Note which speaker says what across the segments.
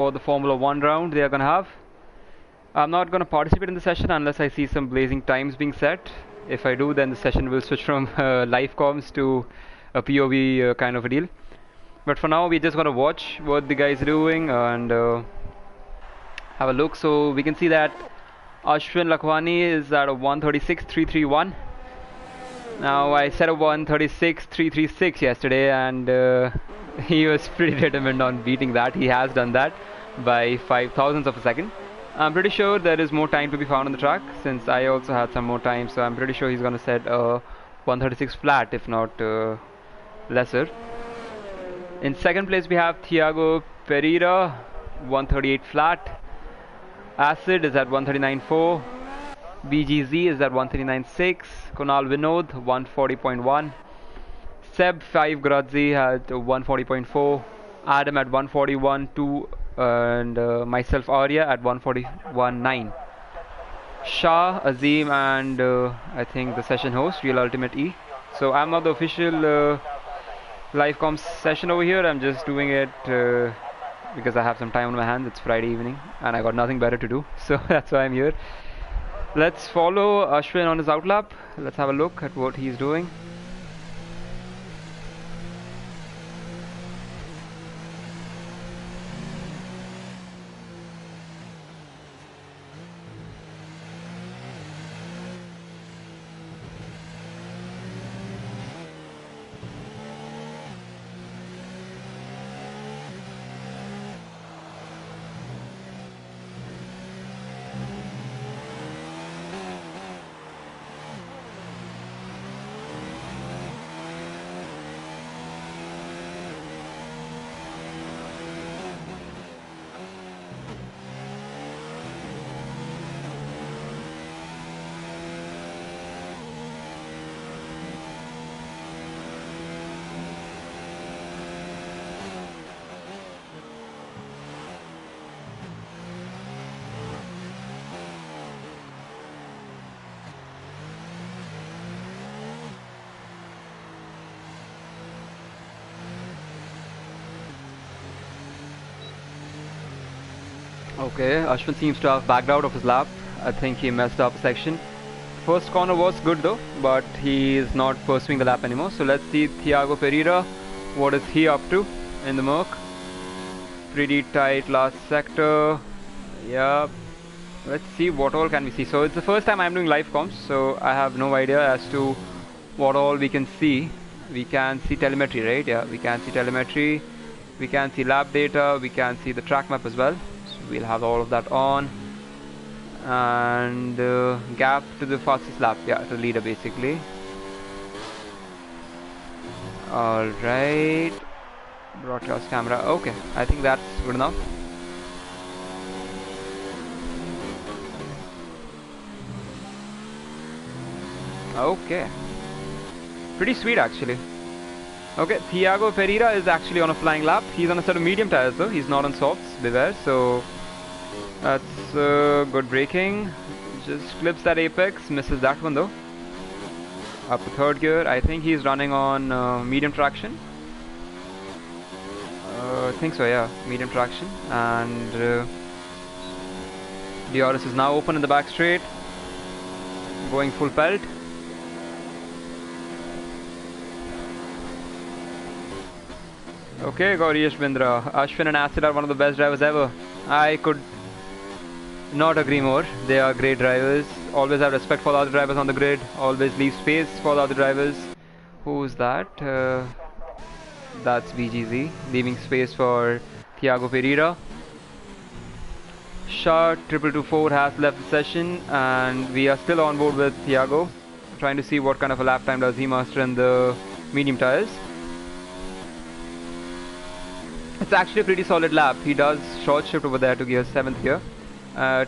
Speaker 1: for the Formula 1 round they are going to have. I'm not going to participate in the session unless I see some blazing times being set. If I do, then the session will switch from live comms to a POV kind of a deal. But for now, we're just going to watch what the guys are doing and have a look. So we can see that Ashwin Lakhwani is at a 136.331. Now I set a 136.336 yesterday, and he was pretty determined on beating that. He has done that by 5 thousandths of a second. I'm pretty sure there is more time to be found on the track, since I also had some more time, so I'm pretty sure he's going to set a 136 flat, if not lesser. In second place we have Thiago Pereira, 138 flat. Acid is at 139.4. BGZ is at 139.6. Kunal Vinod 140.1. Seb 5 Gradzi at 140.4. Adam at 141.2. And myself Arya at 141.9. Shah, Azim, and I think the session host, Real UltimateE. So I'm not the official live comms session over here. I'm just doing it because I have some time on my hands. It's Friday evening and I got nothing better to do, so that's why I'm here. Let's follow Ashwin on his outlap. Let's have a look at what he's doing. Okay, Ashwin seems to have backed out of his lap. I think he messed up a section. First corner was good though, but he is not pursuing the lap anymore. So let's see Thiago Pereira. What is he up to in the Merc? Pretty tight last sector. Yeah. Let's see what all can we see. So it's the first time I'm doing live comms, so I have no idea as to what all we can see. We can see telemetry, right? Yeah, we can see telemetry. We can see lap data. We can see the track map as well. We'll have all of that on, and gap to the fastest lap, yeah, to the leader basically. Alright, broadcast camera, okay, I think that's good enough. Okay, pretty sweet actually. Okay, Thiago Pereira is actually on a flying lap. He's on a set of medium tires though, he's not on softs, beware. So that's good braking. Just clips that apex, misses that one though. Up to third gear. I think he's running on medium traction. I think so, yeah, medium traction. And DRS is now open in the back straight, going full pelt. Okay, Gaurish Bindra. Ashwin and Acid are one of the best drivers ever. I could not agree more. They are great drivers. Always have respect for the other drivers on the grid. Always leave space for the other drivers. Who's that? That's BGZ. Leaving space for Thiago Pereira. Shah 2224 has left the session, and we are still on board with Thiago. Trying to see what kind of a lap time does he master in the medium tires. It's actually a pretty solid lap. He does short shift over there to gear 7th gear.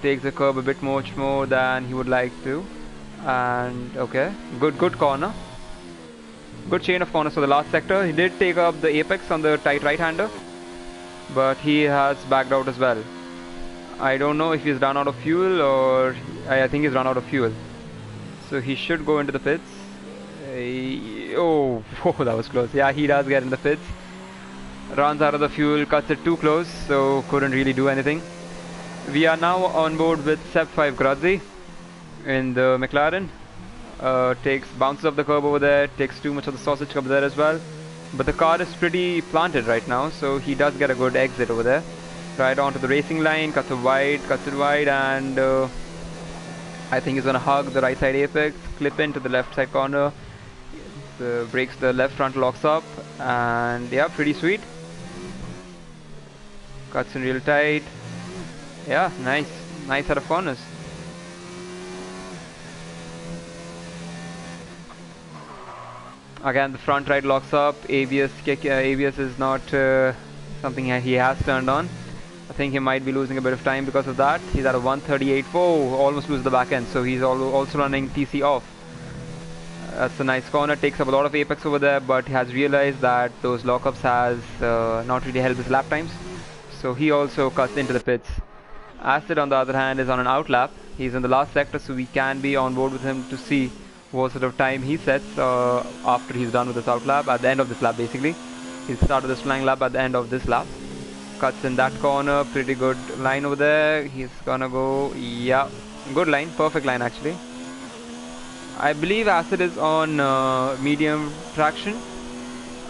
Speaker 1: Takes the curb a bit much more than he would like to. And okay, good corner. Good chain of corners for the last sector. He did take up the apex on the tight right-hander, but he has backed out as well. I don't know if he's run out of fuel, or I think he's run out of fuel. So he should go into the pits. Oh, that was close. Yeah, he does get in the pits. runs out of the fuel, cuts it too close, so couldn't really do anything. We are now on board with Sep5 Grazzi in the McLaren. Bounces off the curb over there, takes too much of the sausage cup there as well. But the car is pretty planted right now, so he does get a good exit over there. Right onto the racing line, cuts it wide, and I think he's gonna hug the right side apex, clip into the left side corner, brakes the left front, locks up, and yeah, pretty sweet. Cuts in real tight. Yeah, nice set of corners. Again, the front right locks up. ABS is not something he has turned on. I think he might be losing a bit of time because of that. He's at a 138. Whoa, almost loses the back end. So he's also running TC off. That's a nice corner. Takes up a lot of apex over there, but he has realized that those lockups has not really helped his lap times. So he also cuts into the pits. Acid, on the other hand, is on an out lap. He's in the last sector, so we can be on board with him to see what sort of time he sets after he's done with this out lap, at the end of this lap basically. He'll start with this flying lap at the end of this lap. Cuts in that corner, pretty good line over there. He's gonna go, yeah, good line, perfect line actually. I believe Acid is on medium traction.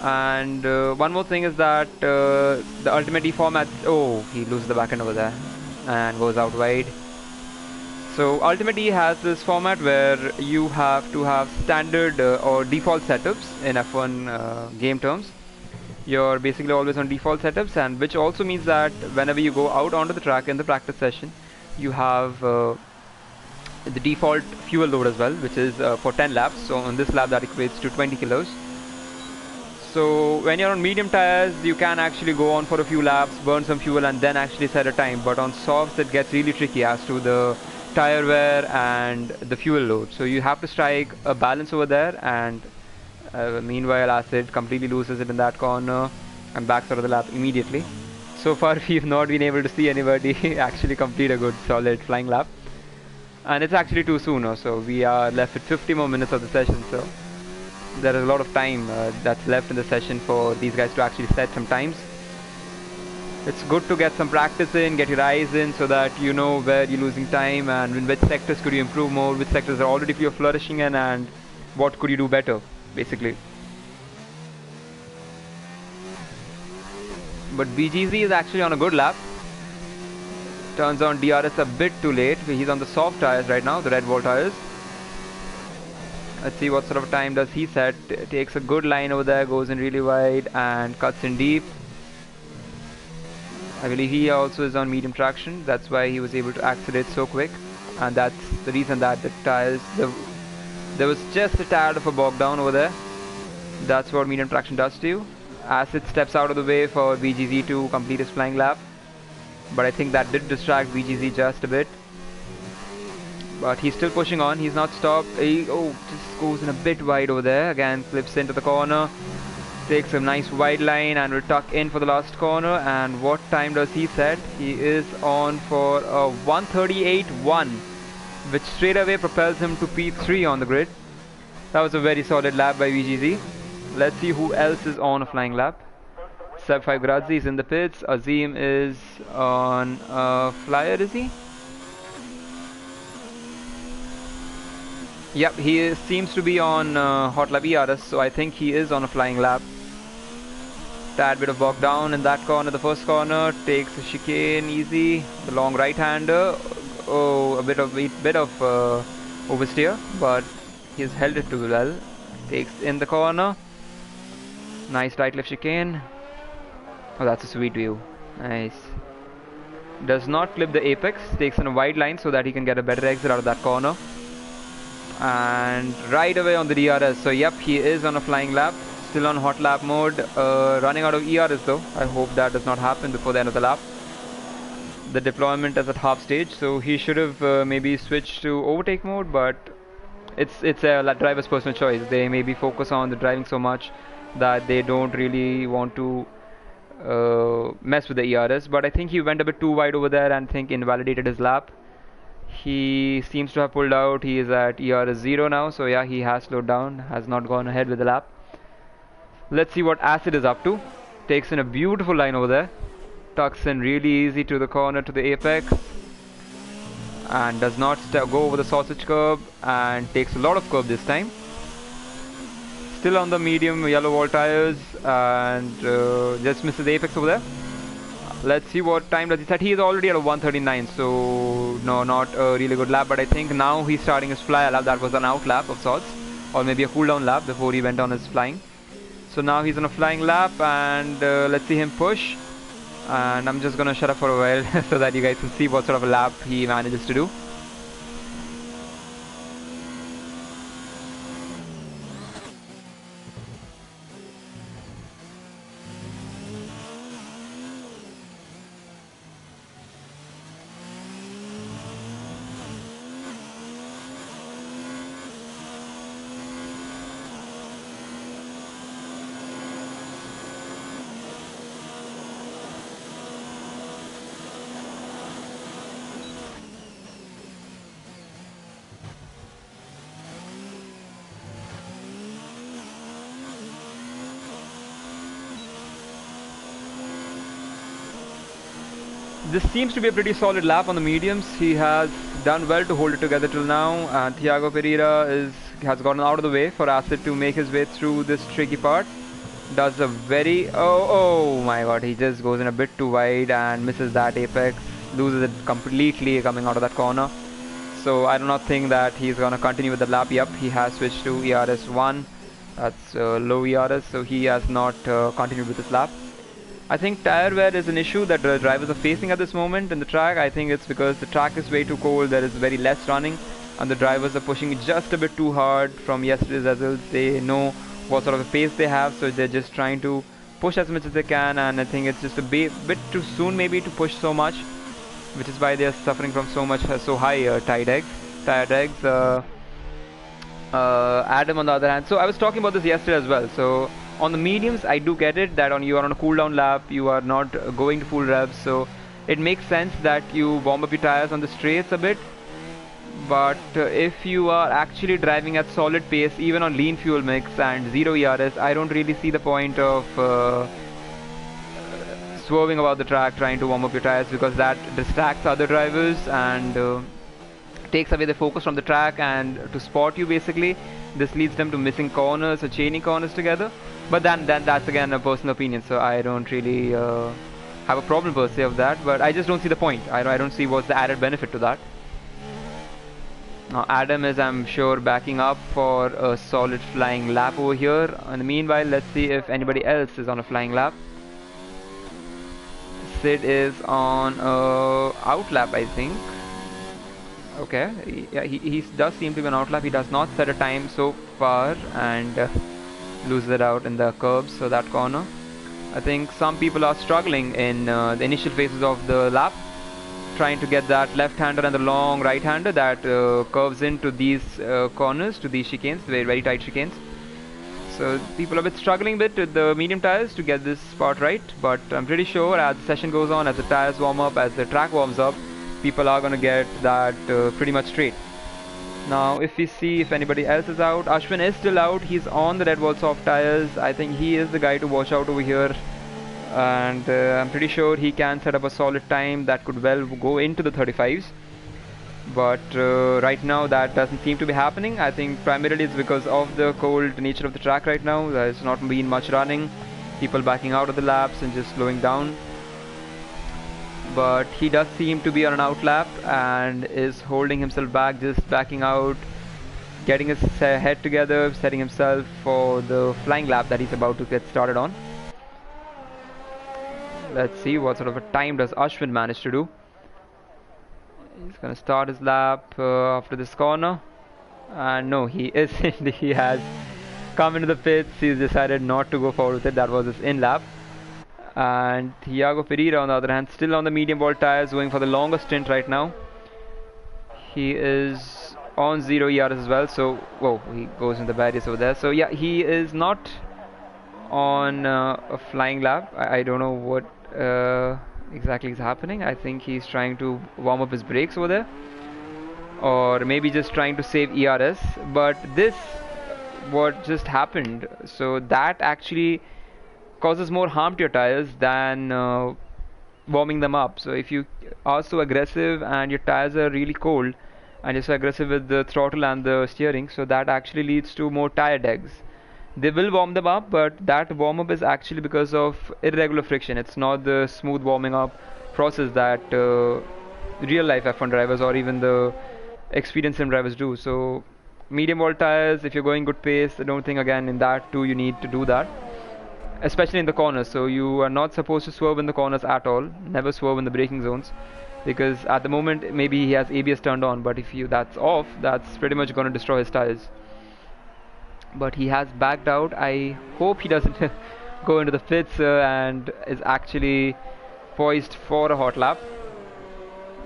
Speaker 1: And one more thing is that the UltimateE format, oh, he loses the back end over there and goes out wide. So UltimateE has this format where you have to have standard or default setups in F1 game terms. You're basically always on default setups, and which also means that whenever you go out onto the track in the practice session, you have the default fuel load as well, which is for 10 laps. So on this lap that equates to 20 kilos. So when you're on medium tires, you can actually go on for a few laps, burn some fuel, and then actually set a time. But on softs, it gets really tricky as to the tire wear and the fuel load. So you have to strike a balance over there, and meanwhile Acid completely loses it in that corner and backs out of the lap immediately. So far we've not been able to see anybody actually complete a good solid flying lap, and it's actually too soon. So we are left with 50 more minutes of the session, so there is a lot of time that's left in the session for these guys to actually set some times. It's good to get some practice in, get your eyes in, so that you know where you're losing time and in which sectors could you improve more, which sectors are already you're flourishing in, and what could you do better, basically. But BGZ is actually on a good lap. Turns on DRS a bit too late. He's on the soft tires right now, the red wall tires. Let's see what sort of time does he set. Takes a good line over there, goes in really wide and cuts in deep. I believe he also is on medium traction. That's why he was able to accelerate so quick, and that's the reason that the tires, there was just a tad of a bog down over there. That's what medium traction does to you. Acid steps out of the way for BGZ to complete his flying lap, but I think that did distract BGZ just a bit. But he's still pushing on. He's not stopped. Just goes in a bit wide over there. Again, flips into the corner. Takes a nice wide line and will tuck in for the last corner. And what time does he set? He is on for a 138.1, which straight away propels him to P3 on the grid. That was a very solid lap by VGZ. Let's see who else is on a flying lap. Sep5 Grazzi is in the pits. Azim is on a flyer, is he? Yep, he seems to be on hot lap ERS, so I think he is on a flying lap. Tad bit of bog down in that corner, the first corner. Takes a chicane easy. The long right hander. Oh, a bit of oversteer, but he's held it too well. Takes in the corner. Nice right left chicane. Oh, that's a sweet view. Nice. Does not clip the apex. Takes in a wide line so that he can get a better exit out of that corner. And right away on the DRS. So yep, he is on a flying lap. Still on hot lap mode. Running out of ERS though. I hope that does not happen before the end of the lap. The deployment is at half stage, so he should have maybe switched to overtake mode, but it's a driver's personal choice. They maybe focus on the driving so much that they don't really want to mess with the ERS. But I think he went a bit too wide over there and think invalidated his lap. He seems to have pulled out. He is at ERS 0 now, so yeah, he has slowed down, has not gone ahead with the lap. Let's see what Acid is up to. takes in a beautiful line over there, tucks in really easy to the corner, to the apex, and does not go over the sausage curb, and takes a lot of curb this time. Still on the medium yellow wall tires, and just misses the apex over there. Let's see what time does he set. He is already at a 139, so no, not a really good lap, but I think now he's starting his fly lap. That was an out lap of sorts, or maybe a cool down lap before he went on his flying. So now he's on a flying lap, and let's see him push. And I'm just gonna shut up for a while so that you guys can see what sort of a lap he manages to do. This seems to be a pretty solid lap on the mediums. He has done well to hold it together till now, and Thiago Pereira has gotten out of the way for Acid to make his way through this tricky part. Does a very... oh my god, he just goes in a bit too wide and misses that apex, loses it completely coming out of that corner. So I do not think that he's gonna continue with the lap. Yep, he has switched to ERS 1, that's low ERS, so he has not continued with this lap. I think tire wear is an issue that the drivers are facing at this moment in the track. I think it's because the track is way too cold, there is very less running, and the drivers are pushing just a bit too hard from yesterday's results. They know what sort of a pace they have, so they're just trying to push as much as they can, and I think it's just a bit too soon maybe to push so much, which is why they're suffering from so high tire drags. Adam on the other hand, so I was talking about this yesterday as well. So on the mediums, I do get it that you are on a cool down lap, you are not going to full revs, so it makes sense that you warm up your tires on the straights a bit. But if you are actually driving at solid pace, even on lean fuel mix and 0 ERS, I don't really see the point of swerving about the track trying to warm up your tires, because that distracts other drivers and takes away the focus from the track and to spot you basically. This leads them to missing corners or chaining corners together. But then that's again a personal opinion, so I don't really have a problem per se of that, but I just don't see the point. I don't see what's the added benefit to that. Now Adam is, I'm sure, backing up for a solid flying lap over here. In the meanwhile, let's see if anybody else is on a flying lap. Sid is on a out lap, I think. Okay, yeah, he does seem to be an out lap. He does not set a time so far and loses it out in the curbs, so that corner. I think some people are struggling in the initial phases of the lap, trying to get that left-hander and the long right-hander that curves into these corners, to these chicanes, very, very tight chicanes. So people are a bit struggling with the medium tires to get this part right, but I'm pretty sure as the session goes on, as the tires warm up, as the track warms up, people are going to get that pretty much straight. Now if we see if anybody else is out, Ashwin is still out. He's on the red wall soft tires. I think he is the guy to watch out over here, and I'm pretty sure he can set up a solid time that could well go into the 35s. But right now that doesn't seem to be happening. I think primarily it's because of the cold nature of the track right now. There's not been much running, people backing out of the laps and just slowing down. But he does seem to be on an out lap and is holding himself back, just backing out, getting his head together, setting himself for the flying lap that he's about to get started on. Let's see what sort of a time does Ashwin manage to do. He's gonna start his lap after this corner, and no, he isn't. He has come into the pits. He's decided not to go forward with it. That was his in lap. And Thiago Pereira on the other hand, still on the medium ball tires, going for the longer stint right now. He is on 0 ERS as well, so whoa, he goes in the barriers over there. So yeah, he is not on a flying lap. I don't know what exactly is happening. I think he's trying to warm up his brakes over there, or maybe just trying to save ERS. But this, what just happened, so that actually causes more harm to your tires than warming them up. So if you are so aggressive and your tires are really cold and you're so aggressive with the throttle and the steering, so that actually leads to more tire degs. They will warm them up, but that warm up is actually because of irregular friction. It's not the smooth warming up process that real life F1 drivers or even the experienced sim drivers do. So medium wall tires, if you're going good pace, I don't think again in that too you need to do that, especially in the corners. So you are not supposed to swerve in the corners at all. Never swerve in the braking zones, because at the moment maybe he has ABS turned on, but if you that's off, that's pretty much going to destroy his tires. But he has backed out. I hope he doesn't go into the pits and is actually poised for a hot lap.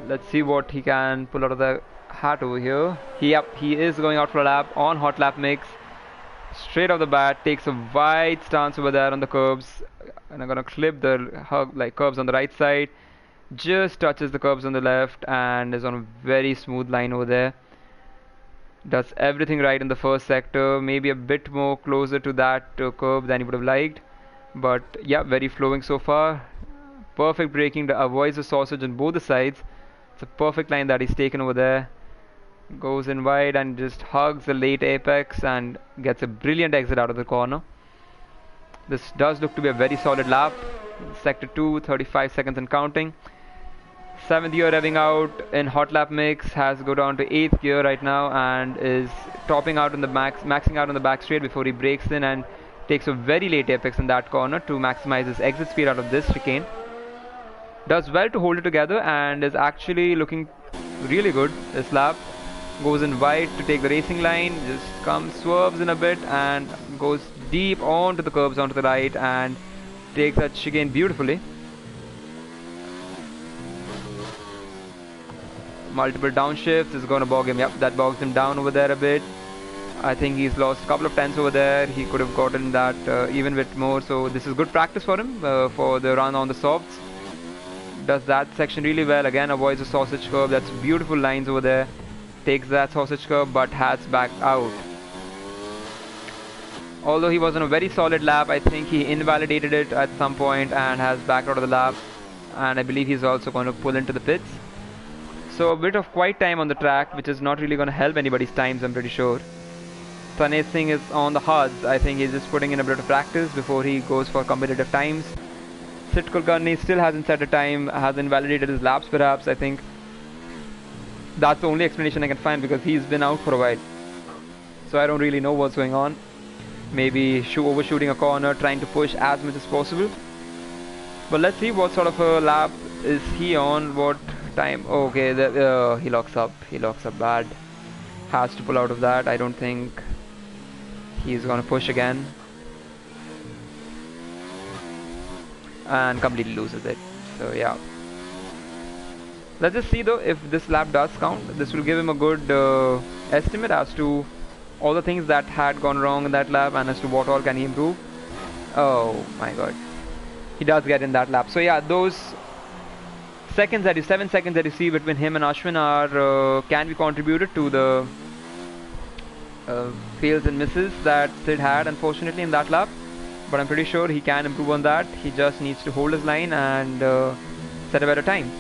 Speaker 1: Let's see what he can pull out of the hat over here. He is going out for a lap on hot lap mix. Straight off the bat, takes a wide stance over there on the curbs, and I'm gonna clip the curbs on the right side. Just touches the curbs on the left and is on a very smooth line over there. Does everything right in the first sector, maybe a bit more closer to that curve than he would have liked, but yeah, very flowing so far. Perfect braking to avoid the sausage on both the sides. It's a perfect line that he's taken over there. Goes in wide and just hugs the late apex and gets a brilliant exit out of the corner. This does look to be a very solid lap. Sector 2, 35 seconds and counting. 7th gear revving out in hot lap mix, has go down to 8th gear right now and is topping out in the maxing out on the back straight before he breaks in and takes a very late apex in that corner to maximize his exit speed out of this chicane. Does well to hold it together and is actually looking really good this lap. Goes in wide to take the racing line, just swerves in a bit and goes deep onto the curbs onto the right and takes that chicane beautifully. Multiple downshifts is going to bog him. Yep, that bogs him down over there a bit. I think he's lost a couple of tenths over there. He could have gotten that even bit more. So this is good practice for him for the run on the softs. Does that section really well. Again, avoids the sausage curve. That's beautiful lines over there. Takes that sausage curve but has backed out. Although he was on a very solid lap, I think he invalidated it at some point and has backed out of the lap. And I believe he's also going to pull into the pits. So a bit of quiet time on the track, which is not really going to help anybody's times, I'm pretty sure. Tanesh Singh is on the hards. I think he's just putting in a bit of practice before he goes for competitive times. Sid Kulkarni still hasn't set a time, has invalidated his laps perhaps. I think that's the only explanation I can find because he's been out for a while. So I don't really know what's going on. Maybe overshooting a corner, trying to push as much as possible. But let's see what sort of a lap is he on, what time. Okay, he locks up bad. Has to pull out of that. I don't think he's gonna push again and completely loses it. So yeah, let's just see though if this lap does count. This will give him a good estimate as to all the things that had gone wrong in that lap and as to what all can he improve. Oh my god, he does get in that lap. So yeah, those 7 seconds that you see between him and Ashwin are can be contributed to the fails and misses that Sid had unfortunately in that lap, but I'm pretty sure he can improve on that. He just needs to hold his line and set a better time.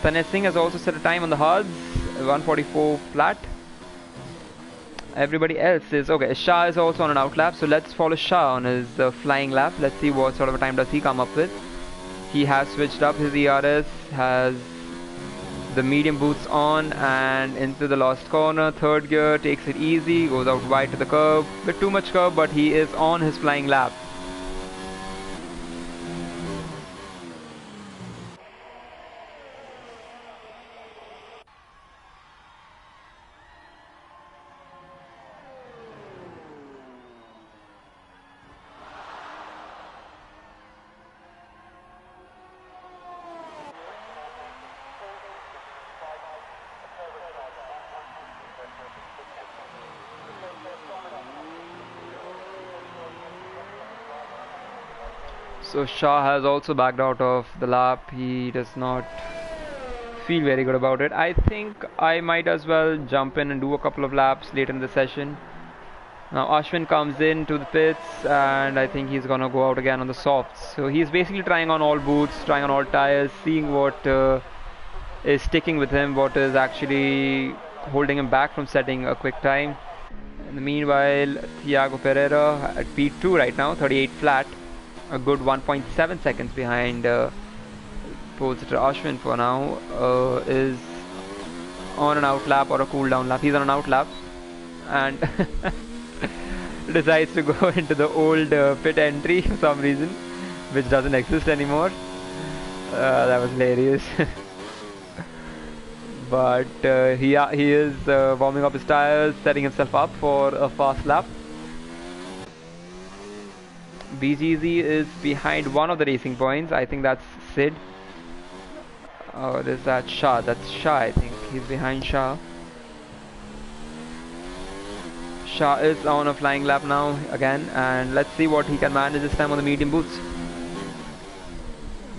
Speaker 1: Tanesh Singh has also set a time on the hards, 144 flat. Everybody else is okay. Shah is also on an out lap, so let's follow Shah on his flying lap. Let's see what sort of a time does he come up with. He has switched up his ERS, has the medium boots on and into the last corner. 3rd gear, takes it easy, goes out wide to the curb. Bit too much curb, but he is on his flying lap. So Shah has also backed out of the lap. He does not feel very good about it. I think I might as well jump in and do a couple of laps late in the session. Now Ashwin comes into the pits, and I think he's gonna go out again on the softs. So he's basically trying on all boots, trying on all tires, seeing what is sticking with him, what is actually holding him back from setting a quick time. In the meanwhile, Thiago Pereira at P2 right now, 38 flat, a good 1.7 seconds behind pole sitter Ashwin for now, is on an out lap or a cool down lap. He's on an out lap and decides to go into the old pit entry for some reason, which doesn't exist anymore. That was hilarious. But he is warming up his tires, setting himself up for a fast lap. BGZ is behind one of the racing points. I think that's Sid. Oh, there's that Shah. That's Shah, I think. He's behind Shah. Shah is on a flying lap now again, and let's see what he can manage this time on the medium boots.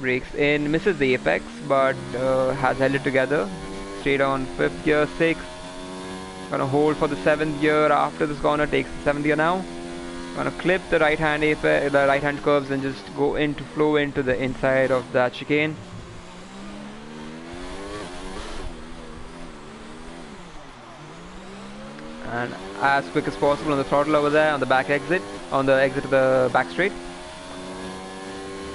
Speaker 1: Brakes in, misses the apex, but has held it together. Straight on 5th gear, 6th. Gonna hold for the 7th gear after this corner, takes the 7th gear now. Gonna clip the right hand apex, the right hand curves, and just go into flow into the inside of that chicane. And as quick as possible on the throttle over there, on the back exit, on the exit of the back straight.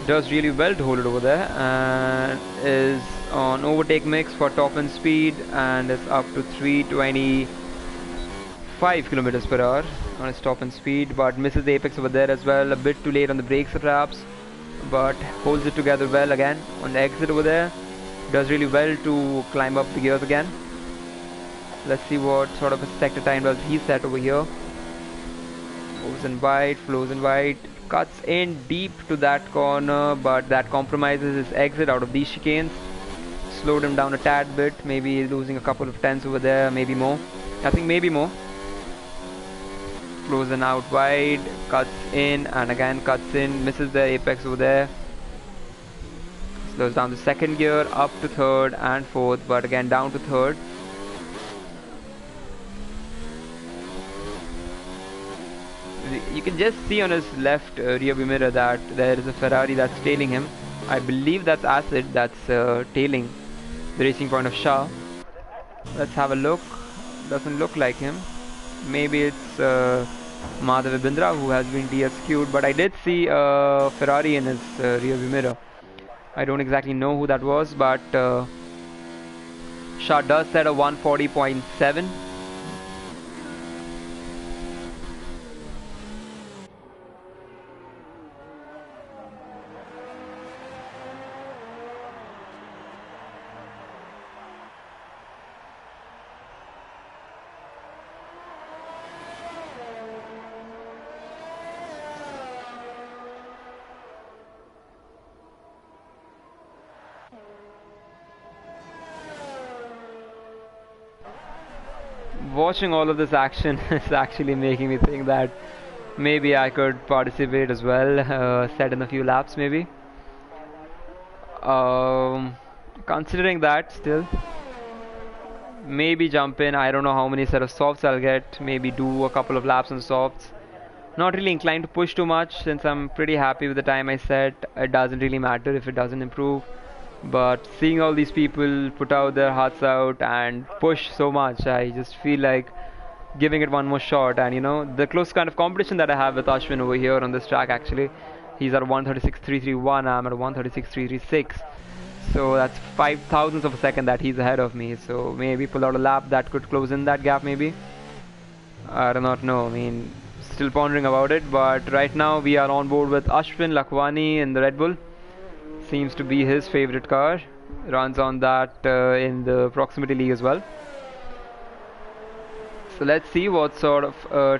Speaker 1: Does really well to hold it over there, and is on overtake mix for top end speed, and is up to 325 kilometers per hour on his top end speed, but misses the apex over there as well. A bit too late on the brakes perhaps, but holds it together well again on the exit over there. Does really well to climb up the gears again. Let's see what sort of a sector time does he set over here. Moves in wide, flows in wide, cuts in deep to that corner, but that compromises his exit out of these chicanes. Slowed him down a tad bit, maybe losing a couple of tenths over there, maybe more. I think maybe more. Flows in out wide, cuts in and again cuts in, misses the apex over there. Slows down the 2nd gear, up to 3rd and 4th, but again down to 3rd. You can just see on his left rear view mirror that there is a Ferrari that's tailing him. I believe that's Acid that's tailing the racing point of Shah. Let's have a look. Doesn't look like him. Maybe it's Madhav Bindra who has been DSQ'd, but I did see a Ferrari in his rear view mirror. I don't exactly know who that was, but Shah does set a 140.7. Watching all of this action is actually making me think that maybe I could participate as well, set in a few laps maybe. Considering that still, maybe jump in. I don't know how many set of softs I'll get, maybe do a couple of laps on softs. Not really inclined to push too much since I'm pretty happy with the time I set. It doesn't really matter if it doesn't improve. But seeing all these people put out their hearts out and push so much, I just feel like giving it one more shot. And you know, the close kind of competition that I have with Ashwin over here on this track, actually, he's at 136.331, I'm at 136.336, so that's 5 thousandths of a second that he's ahead of me. So maybe pull out a lap that could close in that gap maybe. I do not know, I mean, still pondering about it. But right now we are on board with Ashwin Lakhwani in the Red Bull. Seems to be his favorite car. Runs on that in the proximity league as well. So let's see what sort of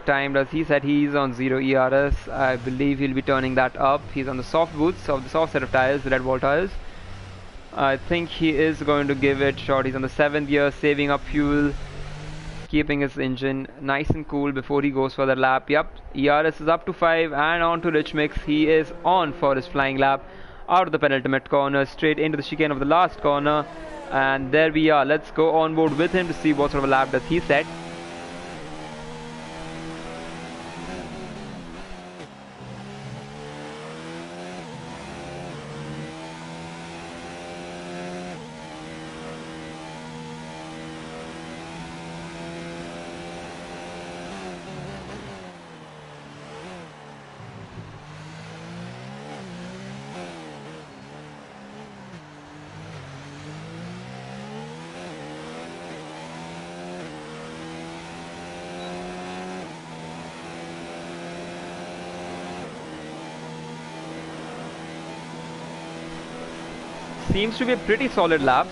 Speaker 1: time does he set. He's on 0 ERS. I believe he'll be turning that up. He's on the soft boots of the soft set of tires, the red wall tires. I think he is going to give it a shot. He's on the 7th gear, saving up fuel, keeping his engine nice and cool before he goes for the lap. Yep, ERS is up to 5 and on to rich mix. He is on for his flying lap. Out of the penultimate corner, straight into the chicane of the last corner, and there we are. Let's go on board with him to see what sort of a lap does he set. seems to be a pretty solid lap.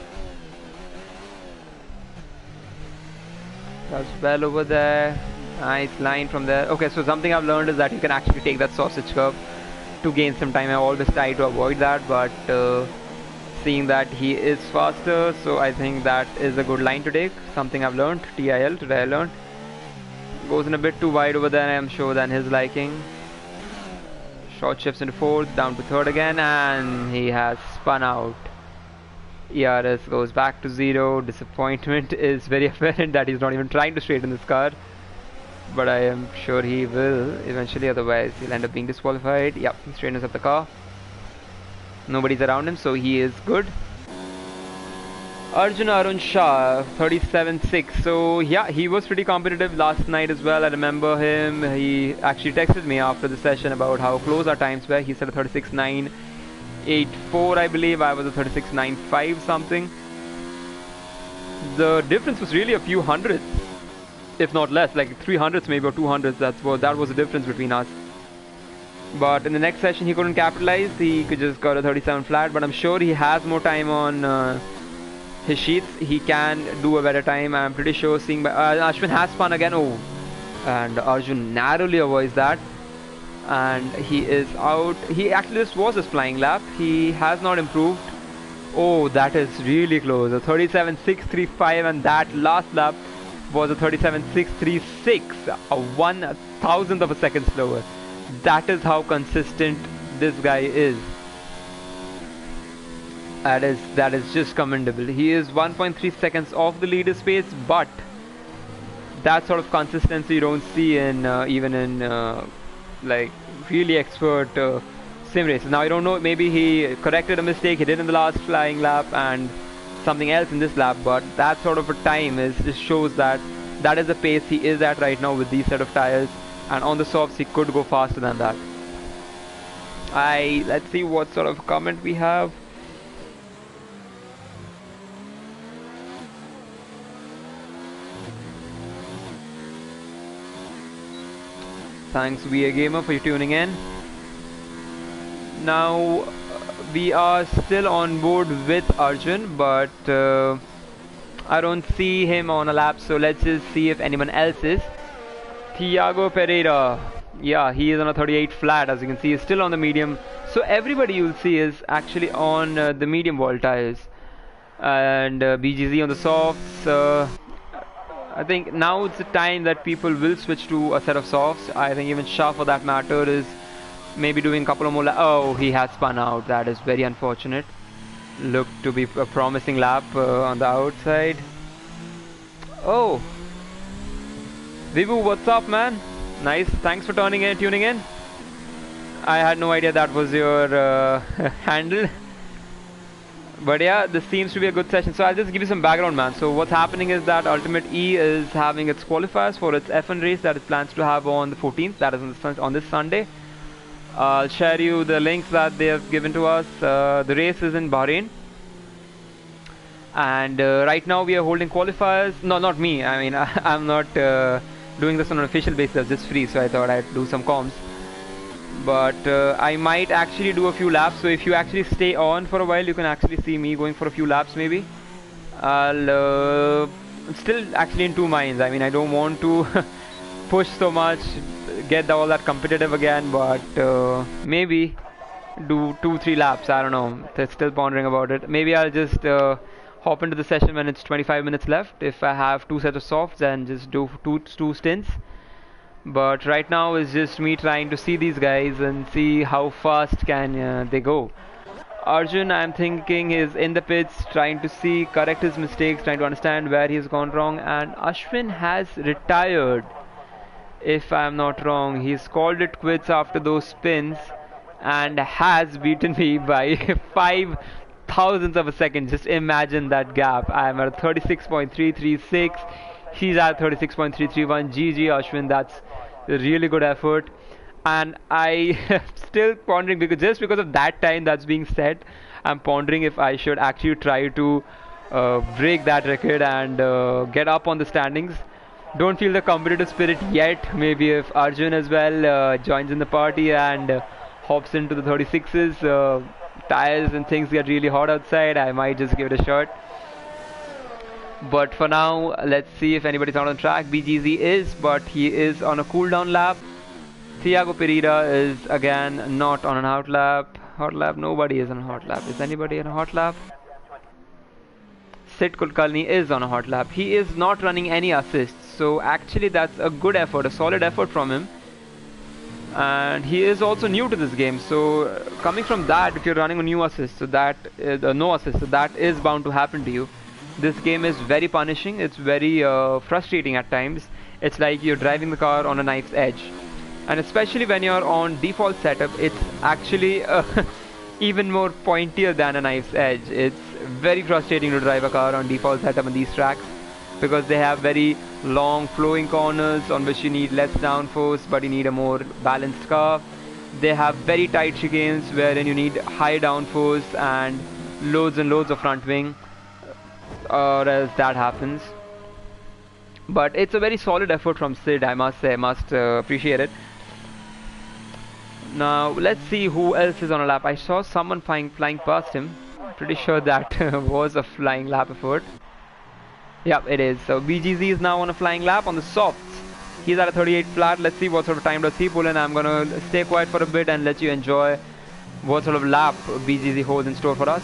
Speaker 1: That's well over there. Nice line from there. Okay, so something I've learned is that you can actually take that sausage curve to gain some time. I always try to avoid that, but seeing that he is faster, so I think that is a good line to take. Something I've learned. TIL, today I learned. Goes in a bit too wide over there, I'm sure, than his liking. Short shifts into fourth, down to third again, and he has spun out. ERS goes back to 0. Disappointment is very apparent that he's not even trying to straighten this car. But I am sure he will eventually, otherwise he'll end up being disqualified. Yep, he straightens up the car. Nobody's around him, so he is good. Arun Shah, 37.6. So yeah, he was pretty competitive last night as well. I remember him. He actually texted me after the session about how close our times were. He said a 36.984, I believe. I was a 36.95 something. The difference was really a few hundredths, if not less, like 300s maybe or 200s. That was the difference between us. But in the next session he couldn't capitalize. He could just got a 37 flat, but I'm sure he has more time on his sheets. He can do a better time, I'm pretty sure. Seeing Ashwin has spun again. Oh, and Arjun narrowly avoids that, and he is out. He actually, this was his flying lap. He has not improved. Oh, that is really close. A 37.635, and that last lap was a 37.636, a 1,000th of a second slower. That is how consistent this guy is. That is just commendable. He is 1.3 seconds off the leader space, but that sort of consistency you don't see in even in like really expert sim races. Now I don't know, maybe he corrected a mistake he did in the last flying lap and something else in this lap, but that sort of a time just shows that that is the pace he is at right now with these set of tires, and on the softs he could go faster than that. Let's see what sort of comment we have. Thanks VA Gamer for tuning in. Now we are still on board with Arjun, but I don't see him on a lap, so let's just see if anyone else is. Thiago Pereira, yeah, he is on a 38 flat, as you can see. He's still on the medium, so everybody you'll see is actually on the medium wall tires, and BGZ on the softs. I think now it's the time that people will switch to a set of softs. I think even Shah, for that matter, is maybe doing a couple of more oh, he has spun out. That is very unfortunate. Looked to be a promising lap on the outside. Oh, Vivu, what's up, man? Nice, thanks for tuning in. I had no idea that was your handle. But yeah, this seems to be a good session. So I'll just give you some background, man. So what's happening is that UltimateE is having its qualifiers for its F1 race that it plans to have on the 14th. That is on this Sunday. I'll share you the links that they have given to us. The race is in Bahrain. And right now we are holding qualifiers. No, not me. I mean, I'm not doing this on an official basis. It's free, so I thought I'd do some comms. But I might actually do a few laps, so if you actually stay on for a while, you can actually see me going for a few laps maybe. I'm still actually in two minds. I mean, I don't want to push so much, get all that competitive again, but maybe do 2-3 laps. I don't know, still pondering about it. Maybe I'll just hop into the session when it's 25 minutes left. If I have 2 sets of softs, and just do two stints. But right now it's just me trying to see these guys and see how fast can they go. Arjun, I'm thinking, is in the pits trying to correct his mistakes, trying to understand where he's gone wrong. And Ashwin has retired, if I'm not wrong. He's called it quits after those spins and has beaten me by 5,000ths of a second. Just imagine that gap. I'm at 36.336. He's at 36.331. GG Ashwin, that's a really good effort. And I still pondering, because of that time that's being set, I'm pondering if I should actually try to break that record and get up on the standings. Don't feel the competitive spirit yet. Maybe if Arjun as well joins in the party and hops into the 36s, tires and things get really hot outside, I might just give it a shot. But for now, let's see if anybody's out on track. BGZ is, but he is on a cooldown lap. Thiago Pereira is again not on an hot lap. Hot lap, nobody is on a hot lap. Is anybody on a hot lap? Sid Kulkarni is on a hot lap. He is not running any assists, so actually that's a good effort, a solid effort from him. And he is also new to this game, so coming from that, if you're running a new assist, so that no assist, so that is bound to happen to you. This game is very punishing. It's very frustrating at times. It's like you're driving the car on a knife's edge, and especially when you're on default setup, it's actually even more pointier than a knife's edge. It's very frustrating to drive a car on default setup on these tracks, because they have very long flowing corners on which you need less downforce, but you need a more balanced car. They have very tight chicanes wherein you need high downforce and loads of front wing, or else that happens. But it's a very solid effort from Sid, I must say. I must appreciate it. Now let's see who else is on a lap. I saw someone flying past him. Pretty sure that was a flying lap effort. Yep, it is. So BGZ is now on a flying lap on the softs. He's at a 38 flat. Let's see what sort of time does he pull in. I'm gonna stay quiet for a bit and let you enjoy what sort of lap BGZ holds in store for us.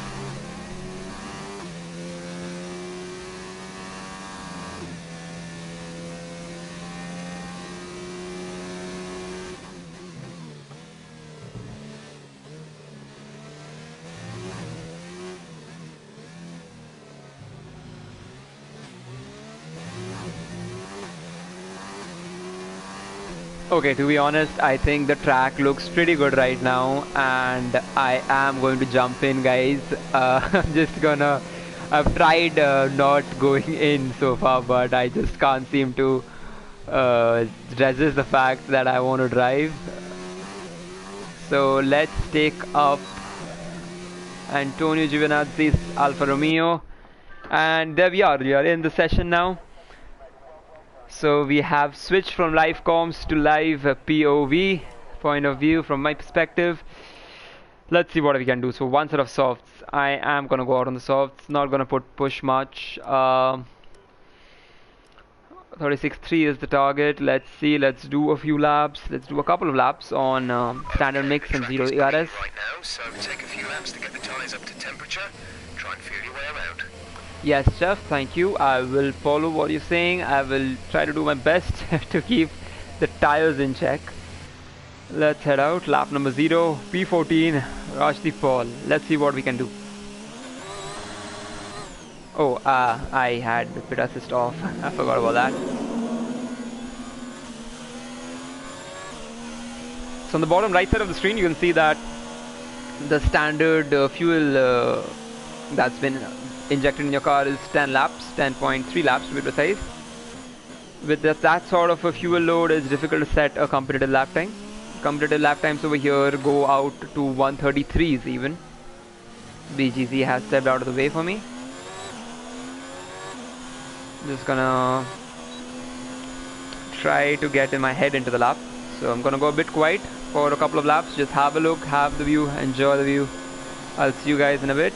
Speaker 1: Okay, to be honest, I think the track looks pretty good right now, and I am going to jump in, guys. I'm just gonna... I've tried not going in so far, but I just can't seem to resist the fact that I want to drive. So let's take up Antonio Giovinazzi's Alfa Romeo, and there we are in the session now. So we have switched from live comms to live POV, point of view from my perspective. Let's see what we can do. So one set of softs. I am gonna go out on the softs, not gonna push much. 36.3 is the target. Let's see, let's do a few laps. Let's do a couple of laps on standard mix and 0 ERS.
Speaker 2: Right now, so take a few laps to get the tyres up to temperature. Try and feel your way around.
Speaker 1: Yes, Chef, thank you. I will follow what you're saying. I will try to do my best to keep the tires in check. Let's head out. Lap number 0, P14, Rajdeep Paul. Let's see what we can do. Oh, I had the pit assist off. I forgot about that. So on the bottom right side of the screen, you can see that the standard fuel that's been injected in your car is 10 laps, 10.3 laps to be precise. With that sort of a fuel load, it's difficult to set a competitive lap time. Competitive lap times over here go out to 133s even. BGZ has stepped out of the way for me. Just gonna try to get in my head into the lap. So I'm gonna go a bit quiet for a couple of laps. Just have a look, have the view, enjoy the view. I'll see you guys in a bit.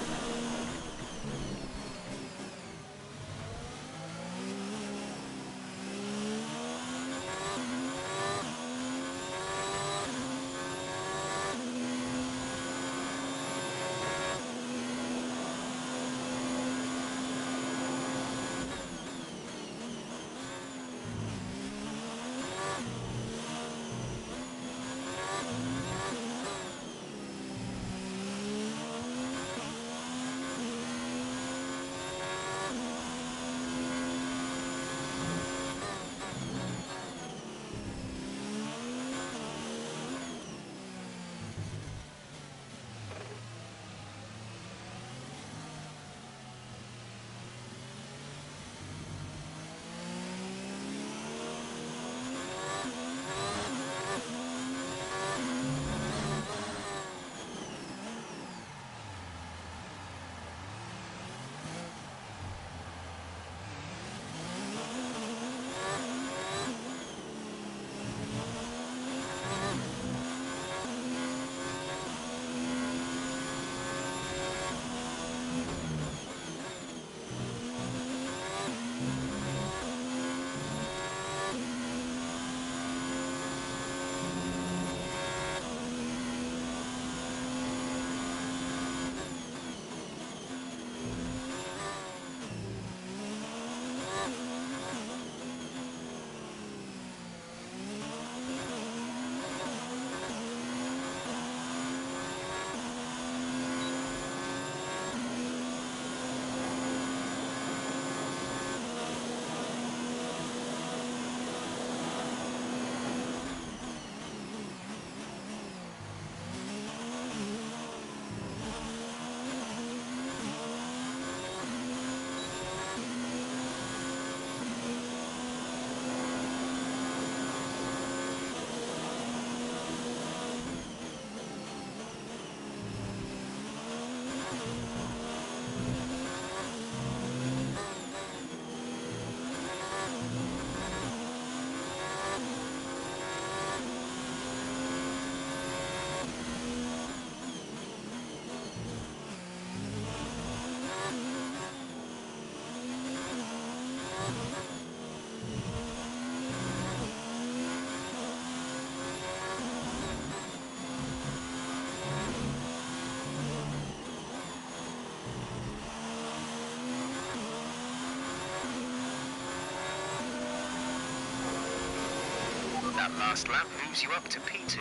Speaker 2: That last lap moves you up to P2.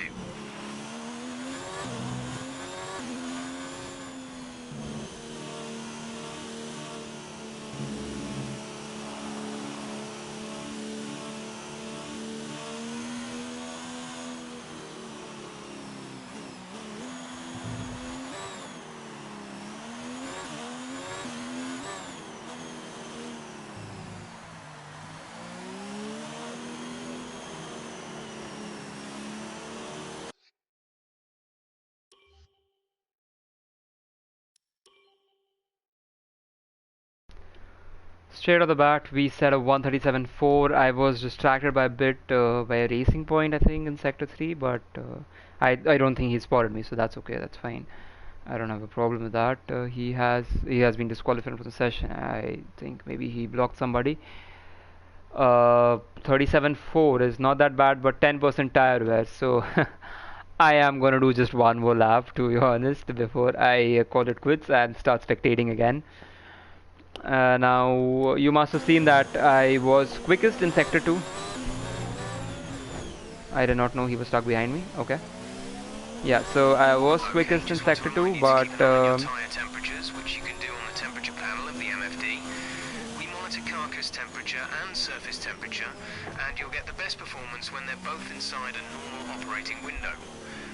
Speaker 1: Straight off the bat, we set a 137.4. I was distracted by a bit by a racing point, I think, in sector 3, but I don't think he spotted me, so that's okay, that's fine. I don't have a problem with that. He has been disqualified from the session. I think maybe he blocked somebody. 37.4 is not that bad, but 10% tire wear, so I am gonna do just one more lap, to be honest, before I call it quits and start spectating again. Now you must have seen that I was quickest in sector 2. I did not know he was stuck behind me. Okay. Yeah, so I was quickest in sector 2, but
Speaker 2: tyre temperatures, which you can do on the temperature panel of the MFD. We monitor carcass temperature and surface temperature, and you'll get the best performance when they're both inside a normal operating window.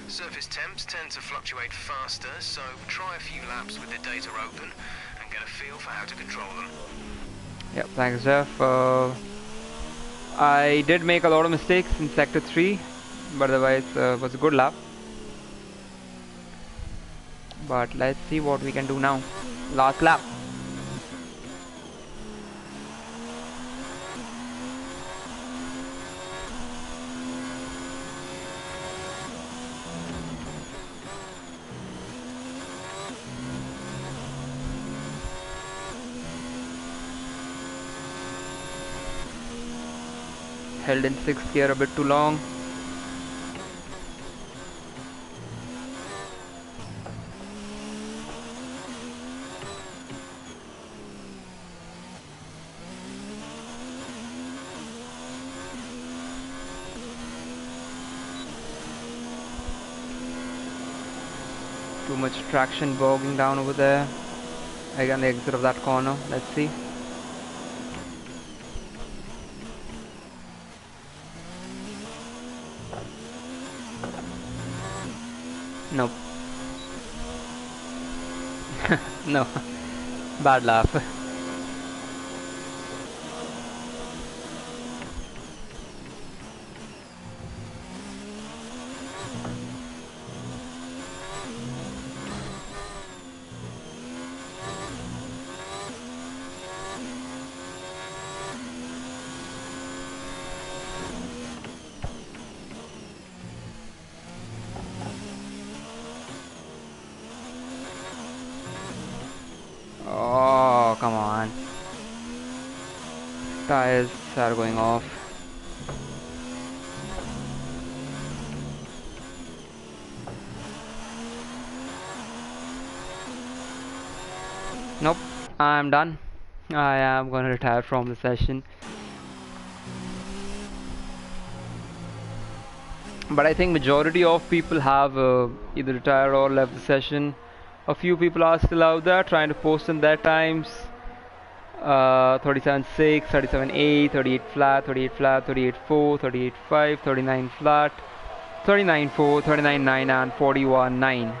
Speaker 2: Surface temps tend to fluctuate faster, so try a few laps with the data open and get a feel for how to control them.
Speaker 1: yeah, thanks Jeff. I did make a lot of mistakes in sector 3, but otherwise it was a good lap. But let's see what we can do now. Last lap. Held in 6th gear a bit too long. Too much traction bogging down over there. Again, the exit of that corner. Let's see. Nope. No. Bad laugh. Oh, come on. Tires are going off. Nope, I'm done. I am gonna retire from the session. But I think majority of people have either retired or left the session. A few people are still out there trying to post in their times. 37.6, 37.8, 38 flat, 38 flat, 38.4, 38.5, 39 flat, 39.4, 39.9 and 41.9.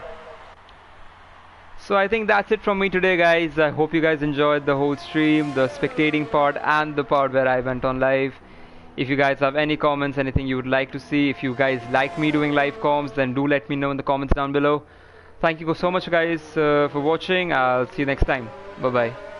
Speaker 1: So I think that's it from me today, guys. I hope you guys enjoyed the whole stream, the spectating part and the part where I went on live. If you guys have any comments, anything you would like to see, if you guys like me doing live comms, then do let me know in the comments down below. Thank you so much, guys, for watching. I'll see you next time. Bye bye.